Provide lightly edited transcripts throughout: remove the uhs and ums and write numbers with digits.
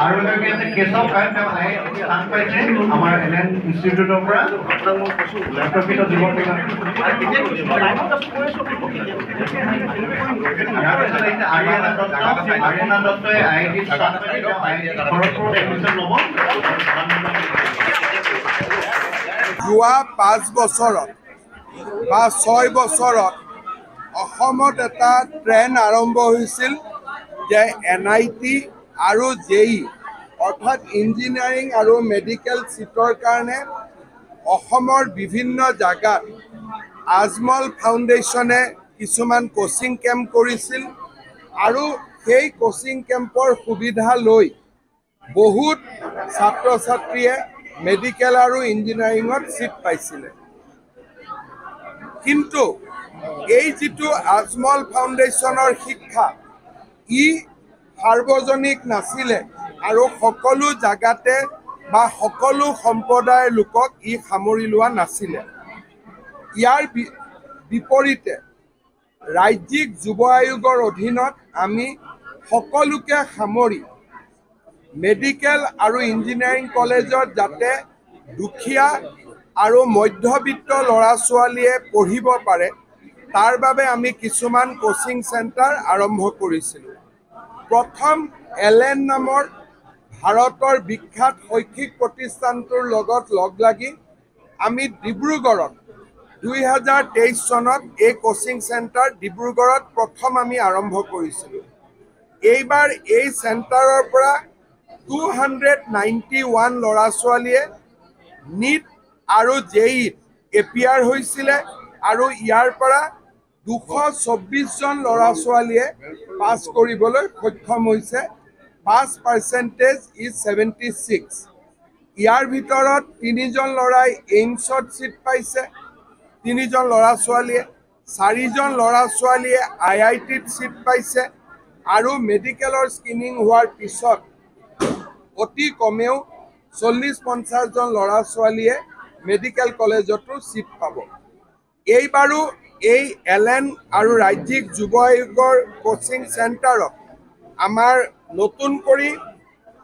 আৰু এগৰাকী আছে কেশৱ কায়ন, তেওঁ স্থান পাইছে আমাৰ এলএন ইনষ্টিটিউটৰ পৰা প্ৰকৃত যুৱ আৰিয়ানা দত্তই IIT খড়গপুৰত এডমিশ্যন ল'ব। যোৱা 5 বছৰত বা 6 বছৰত অসমত এটা ট্ৰেণ্ড আৰম্ভ হৈছিল যে NIT আৰু JEE অৰ্থাৎ ইঞ্জিনিয়াৰিং আৰু মেডিকেল চিটৰ কাৰণে অসমৰ বিভিন্ন জাগাত আজমল ফাউণ্ডেশ্যনে কিছুমান কোচিং কেম্প কৰিছিল আৰু সেই কোচিং কেম্পৰ সুবিধা লৈ বহুত ছাত্ৰ ছাত্ৰীয়ে মেডিকেল আৰু ইঞ্জিনিয়াৰিঙত চিট পাইছিলে। কিন্তু এই যিটো আজমল ফাউণ্ডেশ্যনৰ শিক্ষা ই সাৰ্বজনিক নাছিলে আৰু সকলো জাগাতে বা সকলো সম্প্ৰদায়ৰ লোকক ই সামৰি লোৱা নাছিলে। ইয়াৰ বিপৰীতে ৰাজ্যিক যুৱ আয়োগৰ অধীনত আমি সকলোকে সামৰি মেডিকেল আৰু ইঞ্জিনিয়াৰিং কলেজত যাতে দুখীয়া আৰু মধ্যবিত্ত ল'ৰা ছোৱালীয়ে পঢ়িব পাৰে তাৰ বাবে আমি কিছুমান কোচিং চেণ্টাৰ আৰম্ভ কৰিছিলোঁ। প্ৰথম LN নামৰ ভাৰতৰ বিখ্যাত শৈক্ষিক প্ৰতিষ্ঠানটোৰ লগত লগ লাগি আমি ডিব্ৰুগড়ত 2023 চনত এই কোচিং চেণ্টাৰ ডিব্ৰুগড়ত প্ৰথম আমি আৰম্ভ কৰিছিলোঁ। এইবাৰ এই চেণ্টাৰৰ পৰা 291 ল'ৰা ছোৱালীয়ে NEET আৰু JEE এপিয়াৰ হৈছিলে আৰু ইয়াৰ পৰা 224 জন ল'ৰা ছোৱালীয়ে পাছ কৰিবলৈ সক্ষম হৈছে। পাছ% ইজ 76। ইয়াৰ ভিতৰত 3 জন ল'ৰাই এইমছত চিট পাইছে, 3 জন ল'ৰা ছোৱালীয়ে, 4 জন ল'ৰা ছোৱালীয়ে IITত চিট পাইছে আৰু মেডিকেলৰ স্ক্ৰিনিং হোৱাৰ পিছত অতি কমেও 40-50 জন ল'ৰা ছোৱালীয়ে মেডিকেল কলেজতো চিট পাব। এইবাৰো এই LN আৰু ৰাজ্যিক যুৱ আয়োগৰ কোচিং চেণ্টাৰত আমাৰ নতুন কৰি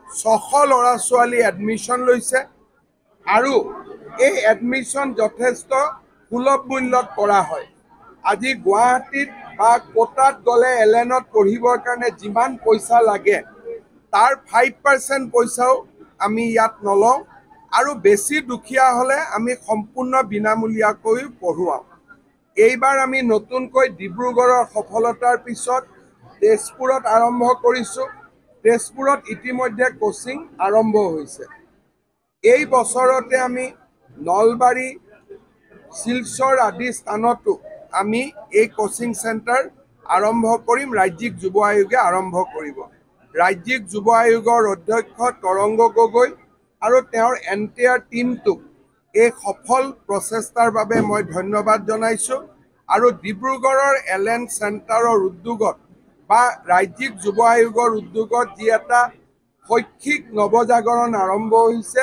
600 ল'ৰা ছোৱালী এডমিশ্যন লৈছে আৰু এই এডমিশ্যন যথেষ্ট সুলভ মূল্যত কৰা হয়। আজি গুৱাহাটীত বা কোটাত গ'লে LNত পঢ়িবৰ কাৰণে যিমান পইচা লাগে তাৰ 5% পইচাও আমি ইয়াত নলওঁ আৰু বেছি দুখীয়া হ'লে আমি সম্পূৰ্ণ বিনামূলীয়াকৈ পঢ়ুৱাওঁ। এইবাৰ আমি নতুনকৈ ডিব্ৰুগড়ৰ সফলতাৰ পিছত তেজপুৰত আৰম্ভ কৰিছোঁ। তেজপুৰত ইতিমধ্যে কোচিং আৰম্ভ হৈছে। এই বছৰতে আমি নলবাৰী, শিলচৰ আদি স্থানতো আমি এই কোচিং চেণ্টাৰ আৰম্ভ কৰিম। ৰাজ্যিক যুৱ আয়োগে আৰম্ভ কৰিব। ৰাজ্যিক যুৱ আয়োগৰ অধ্যক্ষ তৰংগ গগৈ আৰু তেওঁৰ এণ্টায়াৰ টীমটোক এই সফল প্ৰচেষ্টাৰ বাবে মই ধন্যবাদ জনাইছোঁ আৰু ডিব্ৰুগড়ৰ LN চেণ্টাৰৰ উদ্যোগত বা ৰাজ্যিক যুৱ আয়োগৰ উদ্যোগত যি এটা শৈক্ষিক নৱজাগৰণ আৰম্ভ হৈছে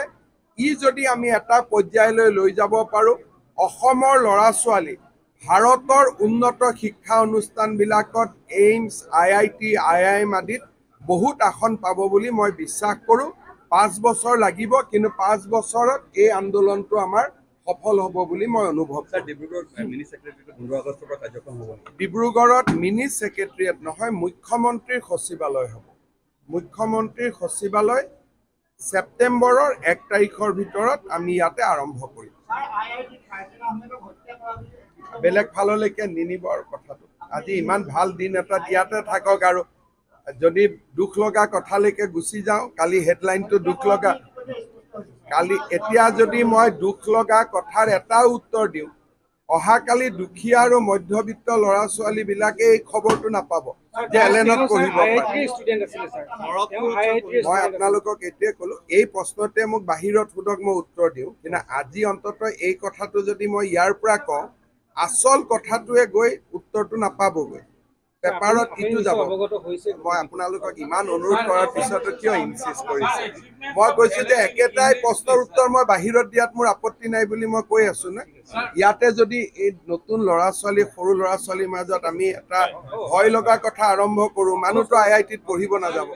ই যদি আমি এটা পৰ্যায়লৈ লৈ যাব পাৰোঁ অসমৰ ল'ৰা ছোৱালী ভাৰতৰ উন্নত শিক্ষা অনুষ্ঠানবিলাকত এইমছ, IIT, IIM আদিত বহুত আসন পাব বুলি মই বিশ্বাস কৰোঁ। 5 বছৰ লাগিব কিন্তু 5 বছৰত এই আন্দোলনটো আমাৰ সফল হ'ব বুলি মই অনুভৱ কৰোঁ। ডিব্ৰুগড়ত মিনি ছেক্ৰেটেৰিয়েট নহয়, মুখ্যমন্ত্ৰীৰ সচিবালয় হ'ব। মুখ্যমন্ত্ৰীৰ সচিবালয় ছেপ্টেম্বৰৰ 1 তাৰিখৰ ভিতৰত আমি ইয়াতে আৰম্ভ কৰিম। বেলেগ ফাললৈকে নিনিব আৰু কথাটো। আজি ইমান ভাল দিন এটা ইয়াতে থাকক আৰু যদি দুখ লগা কথালৈকে গুচি যাওঁ, কালি হেডলাইনটো দুখ লগা, কালি এতিয়া যদি মই দুখ লগা কথাৰ এটা উত্তৰ দিওঁ অহাকালি দুখীয়া আৰু মধ্যবিত্ত ল'ৰা ছোৱালীবিলাকে এই খবৰটো নাপাব যে LNত পঢ়িব পাৰে। মই আপোনালোকক এইটোৱে ক'লো, এই প্ৰশ্নতে মোক বাহিৰত সোধক মই উত্তৰ দিওঁ, কিন্তু আজি অন্ততঃ এই কথাটো যদি মই ইয়াৰ পৰা কওঁ আচল কথাটোৱে গৈ উত্তৰটো নাপাবগৈ, পেপাৰত ইটো যাব। মই আপোনালোকক ইমান অনুৰোধ কৰাৰ পিছতো কিয় ইনচিষ্ট কৰিছে? মই কৈছোঁ যে একেটাই প্ৰশ্নৰ উত্তৰ মই বাহিৰত দিয়াত মোৰ আপত্তি নাই বুলি মই কৈ আছোঁ নে? ইয়াতে যদি এই নতুন ল'ৰা ছোৱালী, সৰু ল'ৰা ছোৱালীৰ মাজত আমি এটা ভয় লগা কথা আৰম্ভ কৰোঁ, মানুহটো IITত পঢ়িব নাযাব।